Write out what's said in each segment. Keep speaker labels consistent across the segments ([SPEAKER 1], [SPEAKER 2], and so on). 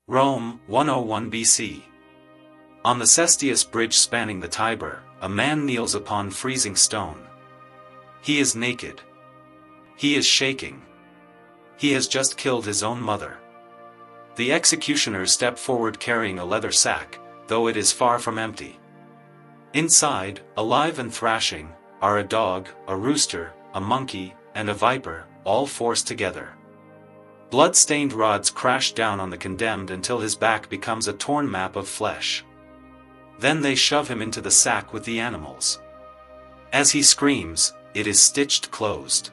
[SPEAKER 1] Rome, 101 BC. On the Cestius bridge spanning the Tiber, a man kneels upon freezing stone. He is naked. He is shaking. He has just killed his own mother. The executioners step forward carrying a leather sack, though it is far from empty. Inside, alive and thrashing, are a dog, a rooster, a monkey, and a viper, all forced together. Blood-stained rods crash down on the condemned until his back becomes a torn map of flesh. Then they shove him into the sack with the animals. As he screams, it is stitched closed.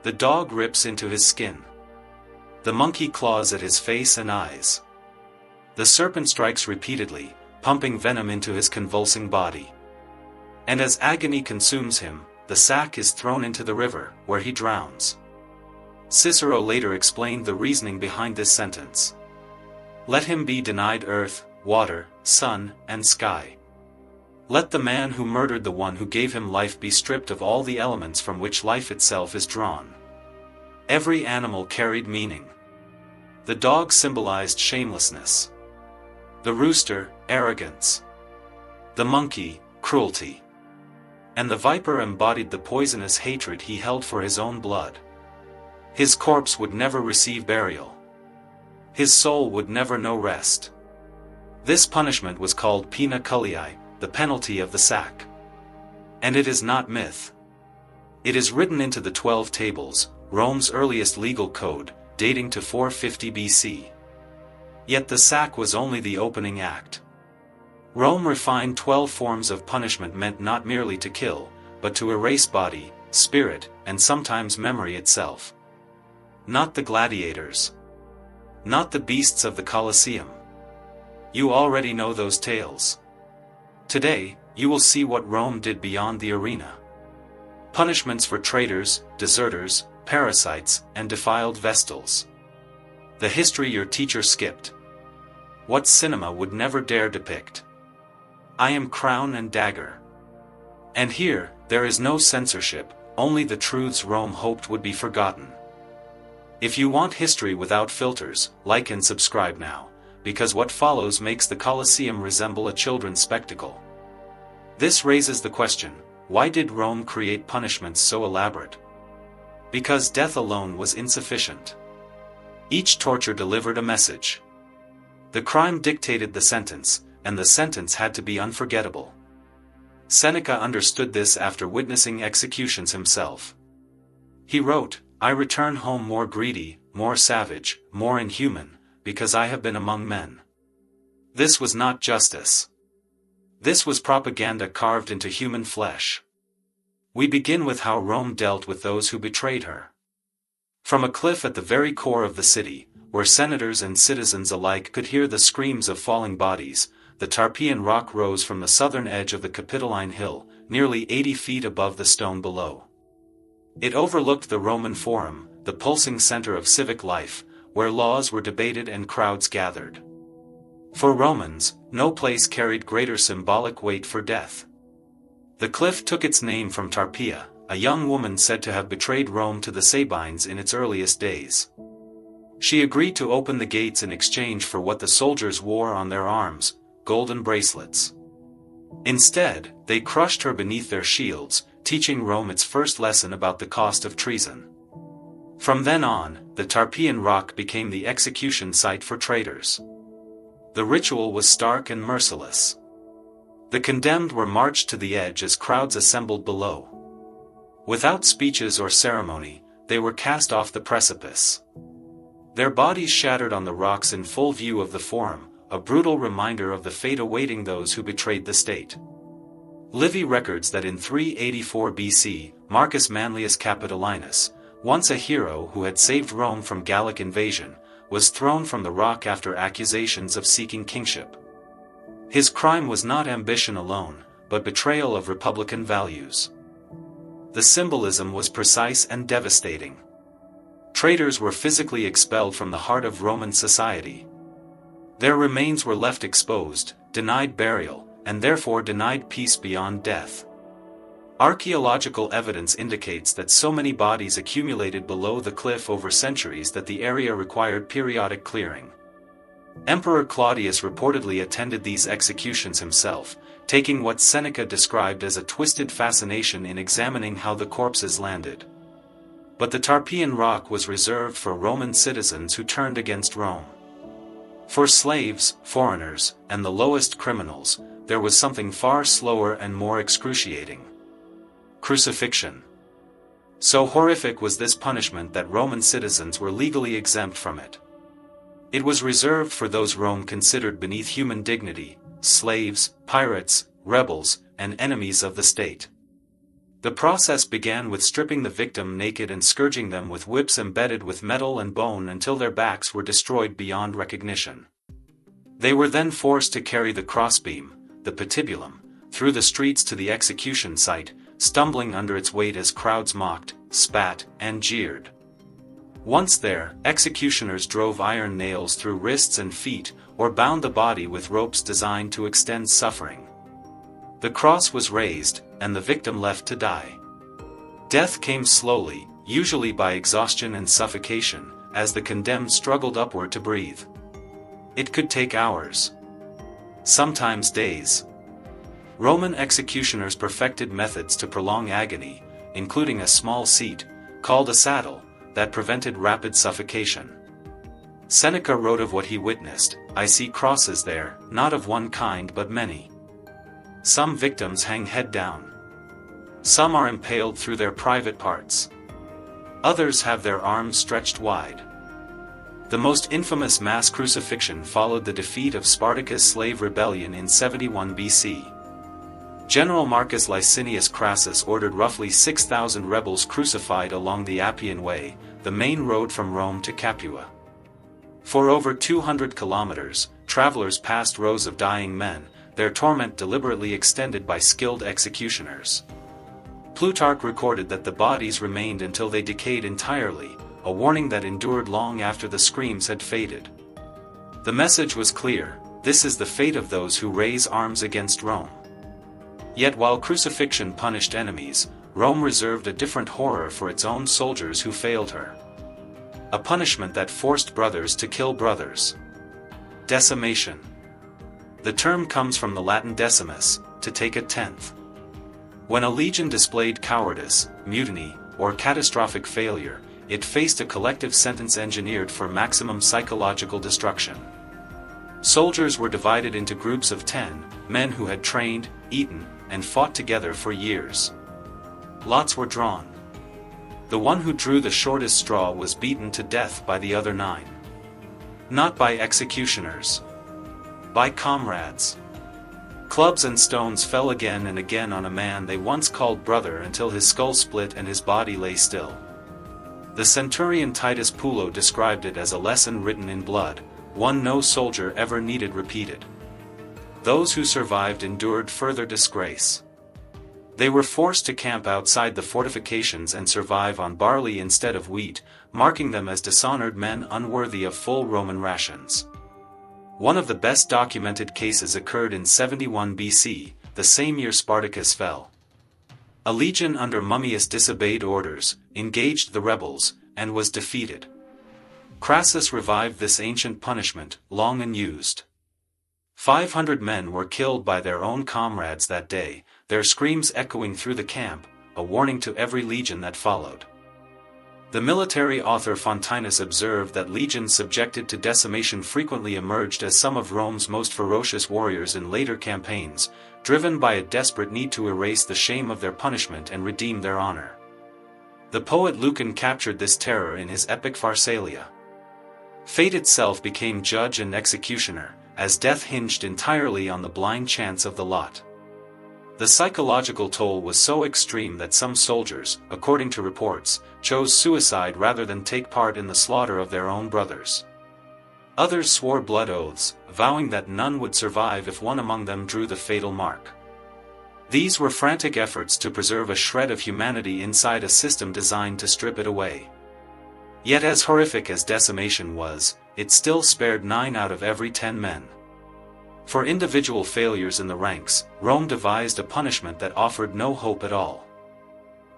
[SPEAKER 1] The dog rips into his skin. The monkey claws at his face and eyes. The serpent strikes repeatedly, pumping venom into his convulsing body. And as agony consumes him, the sack is thrown into the river, where he drowns. Cicero later explained the reasoning behind this sentence. Let him be denied earth, water, sun, and sky. Let the man who murdered the one who gave him life be stripped of all the elements from which life itself is drawn. Every animal carried meaning. The dog symbolized shamelessness. The rooster, arrogance. The monkey, cruelty. And the viper embodied the poisonous hatred he held for his own blood. His corpse would never receive burial. His soul would never know rest. This punishment was called Poena Cullei, the penalty of the sack. And it is not myth. It is written into the 12 Tables, Rome's earliest legal code, dating to 450 BC. Yet the sack was only the opening act. Rome refined 12 forms of punishment meant not merely to kill, but to erase body, spirit, and sometimes memory itself. Not the gladiators. Not the beasts of the Colosseum. You already know those tales. Today, you will see what Rome did beyond the arena. Punishments for traitors, deserters, parasites, and defiled Vestals. The history your teacher skipped. What cinema would never dare depict. I am crown and dagger. And here, there is no censorship, only the truths Rome hoped would be forgotten. If you want history without filters, like and subscribe now, because what follows makes the Colosseum resemble a children's spectacle. This raises the question, why did Rome create punishments so elaborate? Because death alone was insufficient. Each torture delivered a message. The crime dictated the sentence, and the sentence had to be unforgettable. Seneca understood this after witnessing executions himself. He wrote, I return home more greedy, more savage, more inhuman, because I have been among men. This was not justice. This was propaganda carved into human flesh. We begin with how Rome dealt with those who betrayed her. From a cliff at the very core of the city, where senators and citizens alike could hear the screams of falling bodies, the Tarpian rock rose from the southern edge of the Capitoline hill, nearly 80 feet above the stone below. It overlooked the Roman Forum, the pulsing center of civic life, where laws were debated and crowds gathered. For Romans, no place carried greater symbolic weight for death. The cliff took its name from Tarpeia, a young woman said to have betrayed Rome to the Sabines in its earliest days. She agreed to open the gates in exchange for what the soldiers wore on their arms, golden bracelets. Instead, they crushed her beneath their shields, teaching Rome its first lesson about the cost of treason. From then on, the Tarpian rock became the execution site for traitors. The ritual was stark and merciless. The condemned were marched to the edge as crowds assembled below. Without speeches or ceremony, they were cast off the precipice. Their bodies shattered on the rocks in full view of the Forum, a brutal reminder of the fate awaiting those who betrayed the state. Livy records that in 384 BC, Marcus Manlius Capitolinus, once a hero who had saved Rome from Gallic invasion, was thrown from the rock after accusations of seeking kingship. His crime was not ambition alone, but betrayal of republican values. The symbolism was precise and devastating. Traitors were physically expelled from the heart of Roman society. Their remains were left exposed, denied burial, and therefore denied peace beyond death. Archaeological evidence indicates that so many bodies accumulated below the cliff over centuries that the area required periodic clearing. Emperor Claudius reportedly attended these executions himself, taking what Seneca described as a twisted fascination in examining how the corpses landed. But the Tarpian rock was reserved for Roman citizens who turned against Rome. For slaves, foreigners, and the lowest criminals, there was something far slower and more excruciating: crucifixion. So horrific was this punishment that Roman citizens were legally exempt from it. It was reserved for those Rome considered beneath human dignity: slaves, pirates, rebels, and enemies of the state. The process began with stripping the victim naked and scourging them with whips embedded with metal and bone until their backs were destroyed beyond recognition. They were then forced to carry the crossbeam, the patibulum, through the streets to the execution site, stumbling under its weight as crowds mocked, spat, and jeered. Once there, executioners drove iron nails through wrists and feet, or bound the body with ropes designed to extend suffering. The cross was raised, and the victim left to die. Death came slowly, usually by exhaustion and suffocation, as the condemned struggled upward to breathe. It could take hours, sometimes days. Roman executioners perfected methods to prolong agony, including a small seat, called a saddle, that prevented rapid suffocation. Seneca wrote of what he witnessed: "I see crosses there, not of one kind but many. Some victims hang head down. Some are impaled through their private parts. Others have their arms stretched wide." The most infamous mass crucifixion followed the defeat of Spartacus' slave rebellion in 71 BC. General Marcus Licinius Crassus ordered roughly 6,000 rebels crucified along the Appian Way, the main road from Rome to Capua. For over 200 kilometers, travelers passed rows of dying men, their torment deliberately extended by skilled executioners. Plutarch recorded that the bodies remained until they decayed entirely, a warning that endured long after the screams had faded. The message was clear: this is the fate of those who raise arms against Rome. Yet while crucifixion punished enemies, Rome reserved a different horror for its own soldiers who failed her. A punishment that forced brothers to kill brothers. Decimation. The term comes from the Latin decimus, to take a tenth. When a legion displayed cowardice, mutiny, or catastrophic failure, it faced a collective sentence engineered for maximum psychological destruction. Soldiers were divided into groups of 10, men who had trained, eaten, and fought together for years. Lots were drawn. The one who drew the shortest straw was beaten to death by the other 9. Not by executioners. By comrades. Clubs and stones fell again and again on a man they once called brother until his skull split and his body lay still. The centurion Titus Pullo described it as a lesson written in blood, one no soldier ever needed repeated. Those who survived endured further disgrace. They were forced to camp outside the fortifications and survive on barley instead of wheat, marking them as dishonored men unworthy of full Roman rations. One of the best documented cases occurred in 71 BC, the same year Spartacus fell. A legion under Mummius disobeyed orders, engaged the rebels, and was defeated. Crassus revived this ancient punishment, long unused. 500 men were killed by their own comrades that day, their screams echoing through the camp, a warning to every legion that followed. The military author Fontinus observed that legions subjected to decimation frequently emerged as some of Rome's most ferocious warriors in later campaigns, driven by a desperate need to erase the shame of their punishment and redeem their honor. The poet Lucan captured this terror in his epic Pharsalia. Fate itself became judge and executioner, as death hinged entirely on the blind chance of the lot. The psychological toll was so extreme that some soldiers, according to reports, chose suicide rather than take part in the slaughter of their own brothers. Others swore blood oaths, vowing that none would survive if one among them drew the fatal mark. These were frantic efforts to preserve a shred of humanity inside a system designed to strip it away. Yet as horrific as decimation was, it still spared 9 out of every 10 men. For individual failures in the ranks, Rome devised a punishment that offered no hope at all.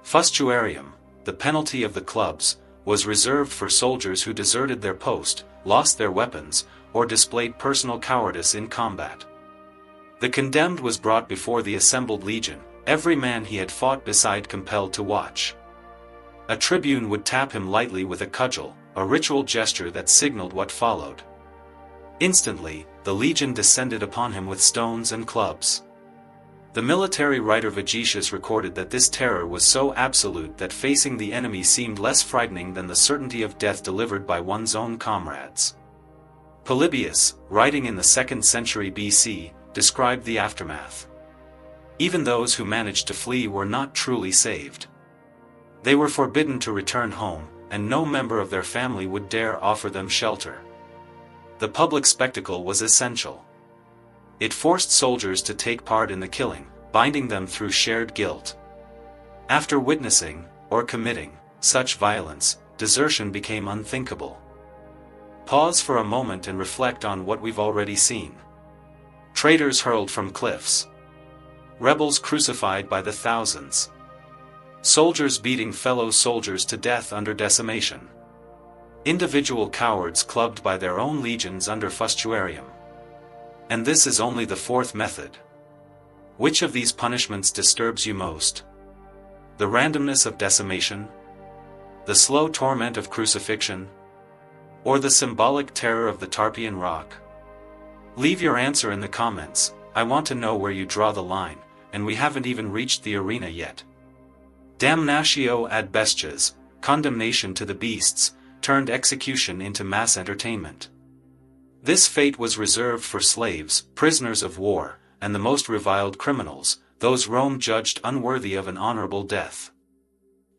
[SPEAKER 1] Fustuarium, the penalty of the clubs, was reserved for soldiers who deserted their post, lost their weapons, or displayed personal cowardice in combat. The condemned was brought before the assembled legion, every man he had fought beside compelled to watch. A tribune would tap him lightly with a cudgel, a ritual gesture that signaled what followed. Instantly, the legion descended upon him with stones and clubs. The military writer Vegetius recorded that this terror was so absolute that facing the enemy seemed less frightening than the certainty of death delivered by one's own comrades. Polybius, writing in the 2nd century BC, described the aftermath. Even those who managed to flee were not truly saved. They were forbidden to return home, and no member of their family would dare offer them shelter. The public spectacle was essential. It forced soldiers to take part in the killing, binding them through shared guilt. After witnessing, or committing, such violence, desertion became unthinkable. Pause for a moment and reflect on what we've already seen. Traitors hurled from cliffs. Rebels crucified by the thousands. Soldiers beating fellow soldiers to death under decimation. Individual cowards clubbed by their own legions under fustuarium. And this is only the 4th method. Which of these punishments disturbs you most? The randomness of decimation? The slow torment of crucifixion? Or the symbolic terror of the Tarpian rock? Leave your answer in the comments. I want to know where you draw the line, and we haven't even reached the arena yet. Damnatio ad bestias, condemnation to the beasts, turned execution into mass entertainment. This fate was reserved for slaves, prisoners of war, and the most reviled criminals, those Rome judged unworthy of an honorable death.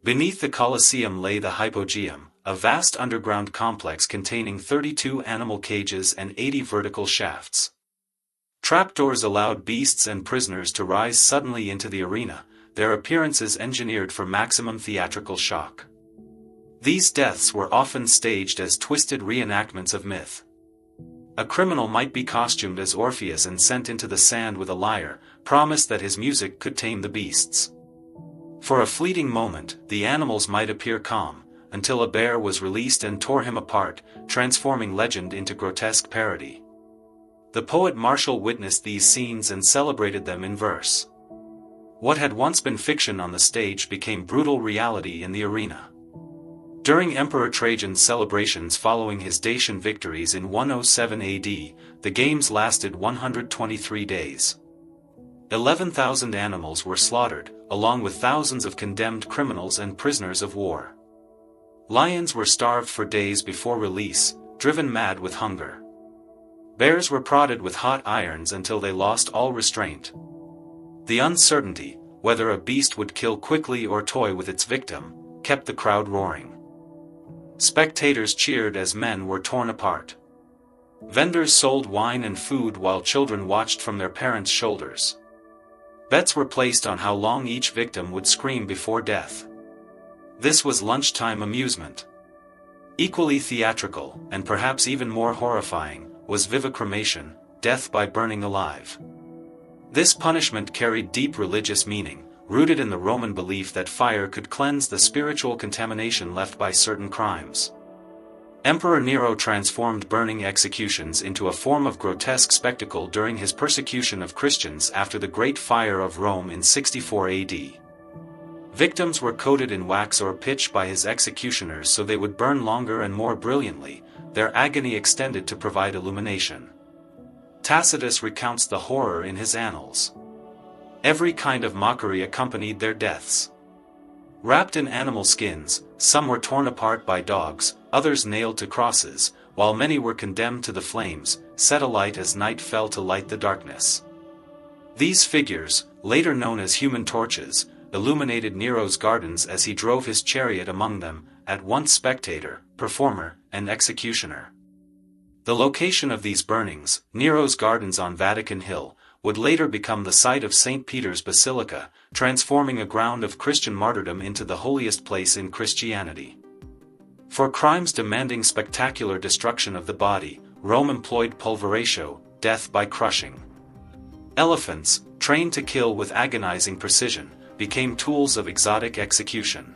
[SPEAKER 1] Beneath the Colosseum lay the hypogeum, a vast underground complex containing 32 animal cages and 80 vertical shafts. Trapdoors allowed beasts and prisoners to rise suddenly into the arena, their appearances engineered for maximum theatrical shock. These deaths were often staged as twisted reenactments of myth. A criminal might be costumed as Orpheus and sent into the sand with a lyre, promised that his music could tame the beasts. For a fleeting moment, the animals might appear calm, until a bear was released and tore him apart, transforming legend into grotesque parody. The poet Martial witnessed these scenes and celebrated them in verse. What had once been fiction on the stage became brutal reality in the arena. During Emperor Trajan's celebrations following his Dacian victories in 107 AD, the games lasted 123 days. 11,000 animals were slaughtered, along with thousands of condemned criminals and prisoners of war. Lions were starved for days before release, driven mad with hunger. Bears were prodded with hot irons until they lost all restraint. The uncertainty, whether a beast would kill quickly or toy with its victim, kept the crowd roaring. Spectators cheered as men were torn apart. Vendors sold wine and food while children watched from their parents' shoulders. Bets were placed on how long each victim would scream before death. This was lunchtime amusement. Equally theatrical, and perhaps even more horrifying, was vivicremation, death by burning alive. This punishment carried deep religious meaning, rooted in the Roman belief that fire could cleanse the spiritual contamination left by certain crimes. Emperor Nero transformed burning executions into a form of grotesque spectacle during his persecution of Christians after the Great Fire of Rome in 64 AD. Victims were coated in wax or pitch by his executioners so they would burn longer and more brilliantly, their agony extended to provide illumination. Tacitus recounts the horror in his annals. Every kind of mockery accompanied their deaths. Wrapped in animal skins, some were torn apart by dogs, others nailed to crosses, while many were condemned to the flames, set alight as night fell to light the darkness. These figures, later known as human torches, illuminated Nero's gardens as he drove his chariot among them, at once spectator, performer, and executioner. The location of these burnings, Nero's gardens on Vatican Hill, would later become the site of St. Peter's Basilica, transforming a ground of Christian martyrdom into the holiest place in Christianity. For crimes demanding spectacular destruction of the body, Rome employed pulveratio, death by crushing. Elephants, trained to kill with agonizing precision, became tools of exotic execution.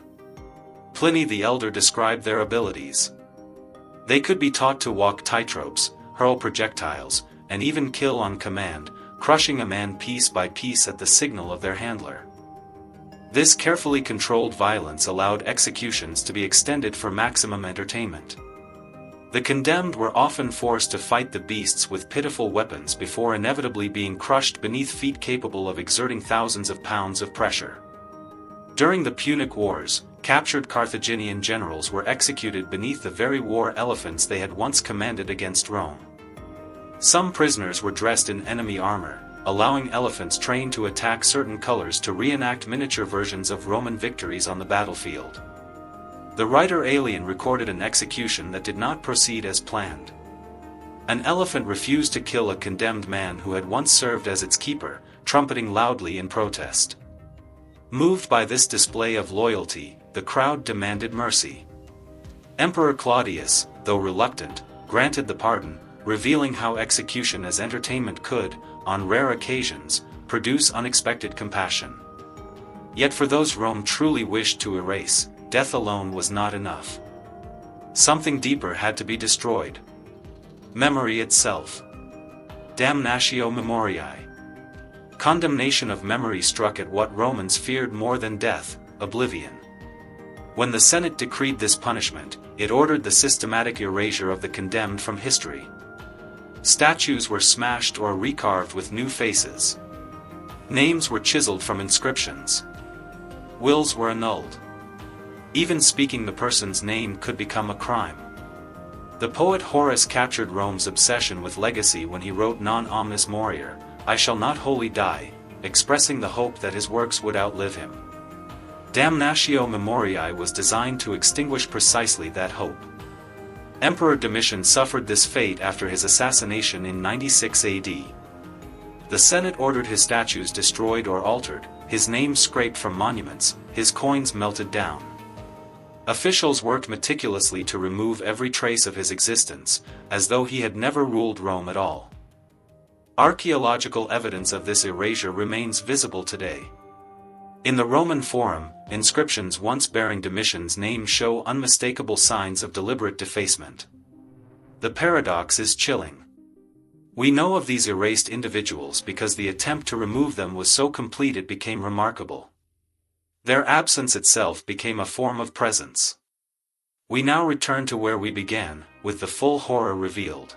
[SPEAKER 1] Pliny the Elder described their abilities. They could be taught to walk tightropes, hurl projectiles, and even kill on command, crushing a man piece by piece at the signal of their handler. This carefully controlled violence allowed executions to be extended for maximum entertainment. The condemned were often forced to fight the beasts with pitiful weapons before inevitably being crushed beneath feet capable of exerting thousands of pounds of pressure. During the Punic Wars, captured Carthaginian generals were executed beneath the very war elephants they had once commanded against Rome. Some prisoners were dressed in enemy armor, allowing elephants trained to attack certain colors to reenact miniature versions of Roman victories on the battlefield. The writer Aelian recorded an execution that did not proceed as planned. An elephant refused to kill a condemned man who had once served as its keeper, trumpeting loudly in protest. Moved by this display of loyalty, the crowd demanded mercy. Emperor Claudius, though reluctant, granted the pardon, revealing how execution as entertainment could, on rare occasions, produce unexpected compassion. Yet for those Rome truly wished to erase, death alone was not enough. Something deeper had to be destroyed. Memory itself. Damnatio memoriae. Condemnation of memory struck at what Romans feared more than death, oblivion. When the Senate decreed this punishment, it ordered the systematic erasure of the condemned from history. Statues were smashed or recarved with new faces. Names were chiseled from inscriptions. Wills were annulled. Even speaking the person's name could become a crime. The poet Horace captured Rome's obsession with legacy when he wrote Non omnis morior, I shall not wholly die, expressing the hope that his works would outlive him. Damnatio memoriae was designed to extinguish precisely that hope. Emperor Domitian suffered this fate after his assassination in 96 AD. The Senate ordered his statues destroyed or altered, his name scraped from monuments, his coins melted down. Officials worked meticulously to remove every trace of his existence, as though he had never ruled Rome at all. Archaeological evidence of this erasure remains visible today. In the Roman Forum, inscriptions once bearing Domitian's name show unmistakable signs of deliberate defacement. The paradox is chilling. We know of these erased individuals because the attempt to remove them was so complete it became remarkable. Their absence itself became a form of presence. We now return to where we began, with the full horror revealed.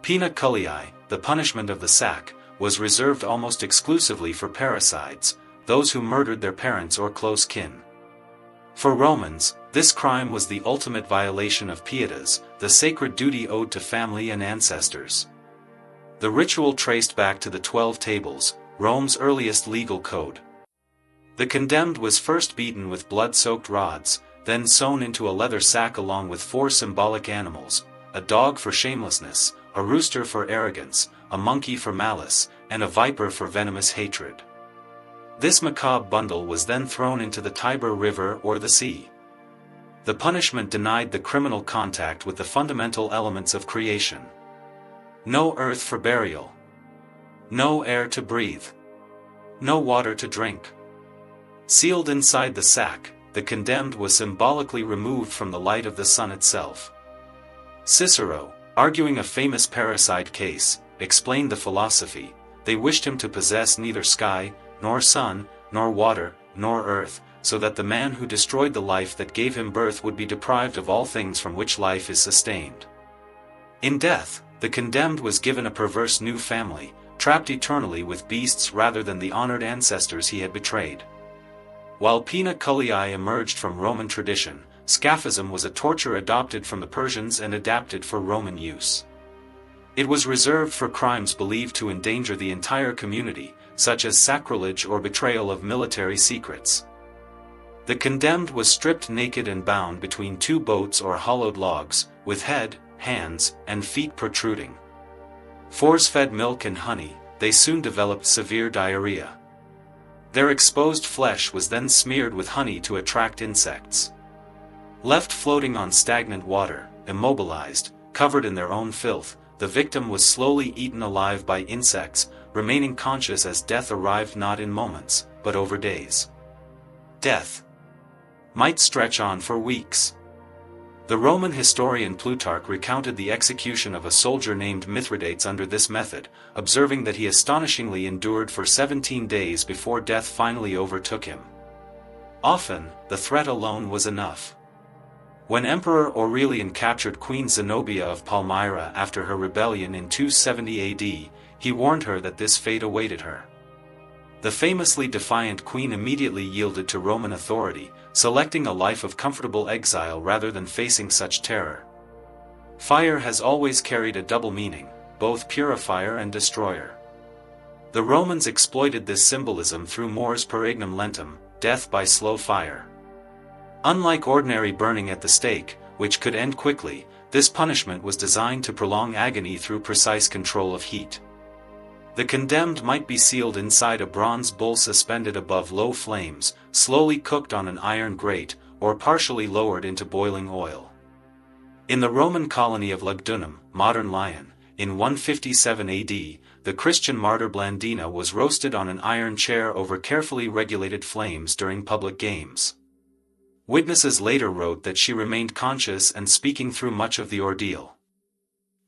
[SPEAKER 1] Poena Cullei, the punishment of the sack, was reserved almost exclusively for parricides, those who murdered their parents or close kin. For Romans, this crime was the ultimate violation of pietas, the sacred duty owed to family and ancestors. The ritual traced back to the 12 Tables, Rome's earliest legal code. The condemned was first beaten with blood-soaked rods, then sewn into a leather sack along with 4 symbolic animals, a dog for shamelessness, a rooster for arrogance, a monkey for malice, and a viper for venomous hatred. This macabre bundle was then thrown into the Tiber River or the sea. The punishment denied the criminal contact with the fundamental elements of creation. No earth for burial. No air to breathe. No water to drink. Sealed inside the sack, the condemned was symbolically removed from the light of the sun itself. Cicero, arguing a famous parricide case, explained the philosophy. They wished him to possess neither sky, nor sun, nor water, nor earth, so that the man who destroyed the life that gave him birth would be deprived of all things from which life is sustained. In death, the condemned was given a perverse new family, trapped eternally with beasts rather than the honored ancestors he had betrayed. While Poena Cullei emerged from Roman tradition, scaphism was a torture adopted from the Persians and adapted for Roman use. It was reserved for crimes believed to endanger the entire community, such as sacrilege or betrayal of military secrets. The condemned was stripped naked and bound between 2 boats or hollowed logs, with head, hands, and feet protruding. Force-fed milk and honey, they soon developed severe diarrhea. Their exposed flesh was then smeared with honey to attract insects. Left floating on stagnant water, immobilized, covered in their own filth, the victim was slowly eaten alive by insects, remaining conscious as death arrived not in moments, but over days. Death might stretch on for weeks. The Roman historian Plutarch recounted the execution of a soldier named Mithridates under this method, observing that he astonishingly endured for 17 days before death finally overtook him. Often, the threat alone was enough. When Emperor Aurelian captured Queen Zenobia of Palmyra after her rebellion in 270 AD, he warned her that this fate awaited her. The famously defiant queen immediately yielded to Roman authority, selecting a life of comfortable exile rather than facing such terror. Fire has always carried a double meaning, both purifier and destroyer. The Romans exploited this symbolism through mors per ignum lentum, death by slow fire. Unlike ordinary burning at the stake, which could end quickly, this punishment was designed to prolong agony through precise control of heat. The condemned might be sealed inside a bronze bull suspended above low flames, slowly cooked on an iron grate, or partially lowered into boiling oil. In the Roman colony of Lugdunum, modern Lyon, in 157 AD, the Christian martyr Blandina was roasted on an iron chair over carefully regulated flames during public games. Witnesses later wrote that she remained conscious and speaking through much of the ordeal.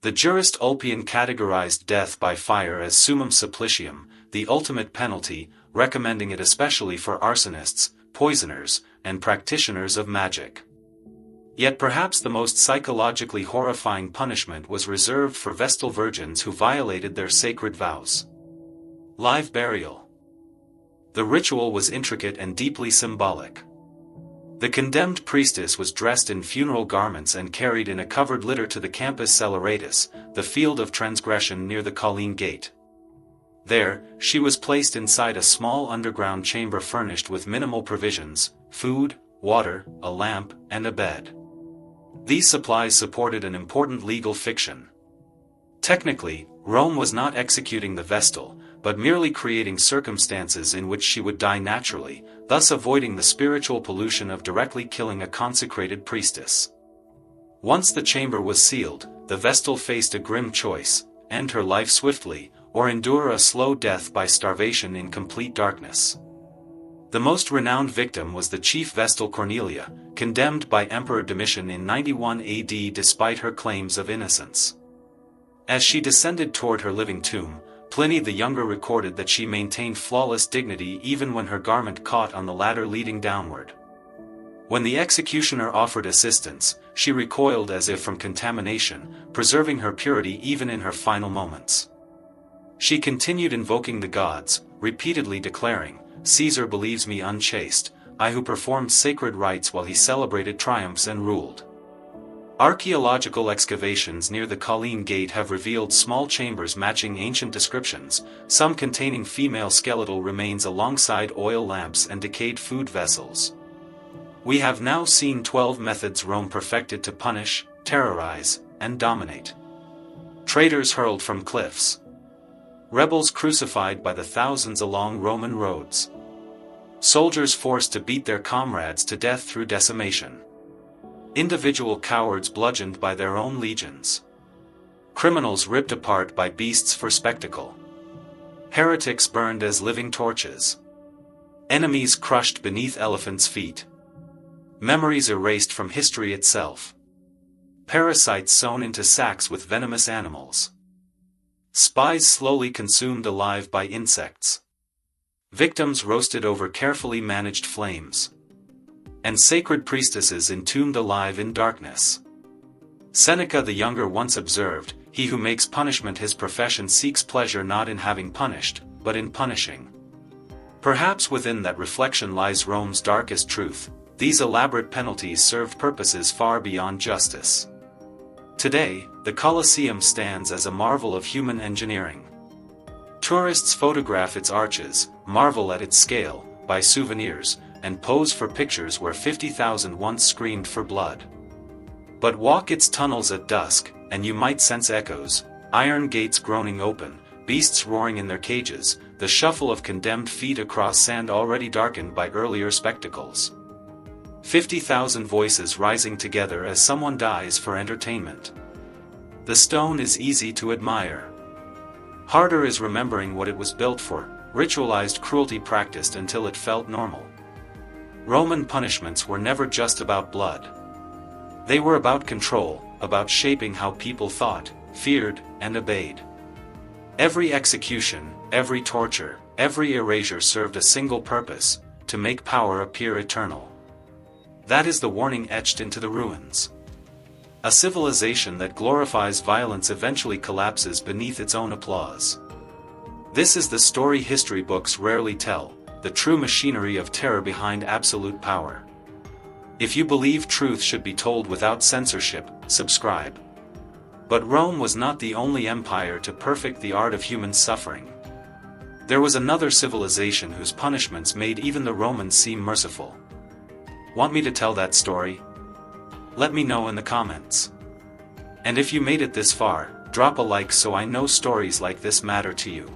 [SPEAKER 1] The jurist Ulpian categorized death by fire as summum supplicium, the ultimate penalty, recommending it especially for arsonists, poisoners, and practitioners of magic. Yet perhaps the most psychologically horrifying punishment was reserved for Vestal virgins who violated their sacred vows. Live burial. The ritual was intricate and deeply symbolic. The condemned priestess was dressed in funeral garments and carried in a covered litter to the Campus Celeratus, the field of transgression near the Colline Gate. There, she was placed inside a small underground chamber furnished with minimal provisions, food, water, a lamp, and a bed. These supplies supported an important legal fiction. Technically, Rome was not executing the Vestal, but merely creating circumstances in which she would die naturally, thus avoiding the spiritual pollution of directly killing a consecrated priestess. Once the chamber was sealed, the Vestal faced a grim choice: end her life swiftly, or endure a slow death by starvation in complete darkness. The most renowned victim was the chief Vestal Cornelia, condemned by Emperor Domitian in 91 AD despite her claims of innocence. As she descended toward her living tomb, Pliny the Younger recorded that she maintained flawless dignity even when her garment caught on the ladder leading downward. When the executioner offered assistance, she recoiled as if from contamination, preserving her purity even in her final moments. She continued invoking the gods, repeatedly declaring, "Caesar believes me unchaste, I who performed sacred rites while he celebrated triumphs and ruled." Archaeological excavations near the Colline Gate have revealed small chambers matching ancient descriptions, some containing female skeletal remains alongside oil lamps and decayed food vessels. We have now seen 12 methods Rome perfected to punish, terrorize, and dominate. Traitors hurled from cliffs. Rebels crucified by the thousands along Roman roads. Soldiers forced to beat their comrades to death through decimation. Individual cowards bludgeoned by their own legions. Criminals ripped apart by beasts for spectacle. Heretics burned as living torches. Enemies crushed beneath elephants' feet. Memories erased from history itself. Parasites sewn into sacks with venomous animals. Spies slowly consumed alive by insects. Victims roasted over carefully managed flames. And sacred priestesses entombed alive in darkness. Seneca the Younger once observed, "He who makes punishment his profession seeks pleasure not in having punished, but in punishing." Perhaps within that reflection lies Rome's darkest truth: these elaborate penalties served purposes far beyond justice. Today, the Colosseum stands as a marvel of human engineering. Tourists photograph its arches, marvel at its scale, buy souvenirs, and pose for pictures where 50,000 once screamed for blood. But walk its tunnels at dusk, and you might sense echoes: iron gates groaning open, beasts roaring in their cages, the shuffle of condemned feet across sand already darkened by earlier spectacles. 50,000 voices rising together as someone dies for entertainment. The stone is easy to admire. Harder is remembering what it was built for: ritualized cruelty practiced until it felt normal. Roman punishments were never just about blood. They were about control, about shaping how people thought, feared, and obeyed. Every execution, every torture, every erasure served a single purpose: to make power appear eternal. That is the warning etched into the ruins. A civilization that glorifies violence eventually collapses beneath its own applause. This is the story history books rarely tell, the true machinery of terror behind absolute power. If you believe truth should be told without censorship, subscribe. But Rome was not the only empire to perfect the art of human suffering. There was another civilization whose punishments made even the Romans seem merciful. Want me to tell that story? Let me know in the comments. And if you made it this far, drop a like so I know stories like this matter to you.